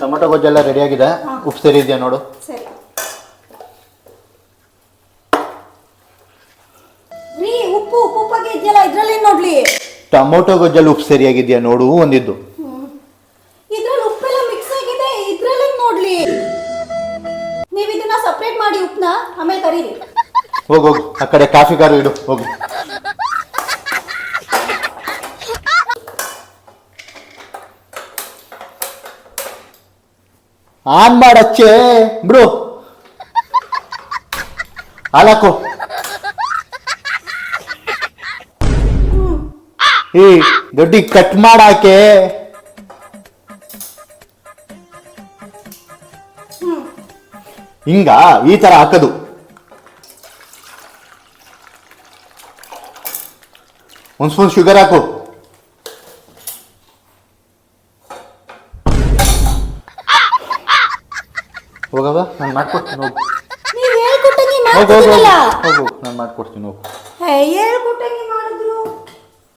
Tomato ಗೊಜ್ಜೆಲ್ಲ ready ಆಗಿದೆ. ಉಪ್ಪು ಸರಿ ಇದೆಯಾ ನೋಡು. ಸರಿ ರೀ, ಉಪ್ಪು ಉಪ್ಪಾಗಿ ಇದೆಯಲ್ಲ, ಇದ್ರಲ್ಲಿ ನೋಡ್ಲಿ. ಟೊಮೊಟೊ ಗೊಜ್ಜಲ್ಲಿ ಉಪ್ಪು ಸರಿಯಾಗಿದೆಯಾ ನೋಡು ಒಂದಿದ್ದು. ಇದ್ರಲ್ಲಿ ಉಪ್ಪೆಲ್ಲ ಮಿಕ್ಸ್ ಆಗಿದೆ, ಇದ್ರಲ್ಲಿ ನೋಡ್ಲಿ. ನೀವು ಇದನ್ನ ಸಪ್ರೇಟ್ ಮಾಡಿ ಉಪ್ಪನ್ನ ಆಮೇಲೆ ಕರೀರಿ. ಹೋಗು ಆ ಕಡೆ ಕಾಫಿ ಕಾರು ಇಡು ಹೋಗು. ಆನ್ ಮಾಡಚ್ಚೆ ಬಿಡು. ಹಾಲಾಕು. ಈ ದೊಡ್ಡಿ ಕಟ್ ಮಾಡಾಕೆ. ಹಿಂಗ ಈ ತರ ಹಾಕದು. ಒಂದು ಸ್ಪೂನ್ ಶುಗರ್ ಹಾಕು. ಹೋಗವ ನಾನು ಮಾಡ್ಕೊಡ್ತೀನಿ ಹೋಗು. ನೀವು ಹೇಳ್ಕೊಟ್ಟಂಗೆ ಹೋಗು ಹೋಗು ಮಾಡ್ತಿರಲ್ಲ. ಹೋಗು ನಾನು ಮಾಡ್ಕೊಡ್ತೀನಿ ಹೋಗು. ಹೇಳ್ಕೊಟ್ಟಂಗೆ ಮಾಡಿದ್ರು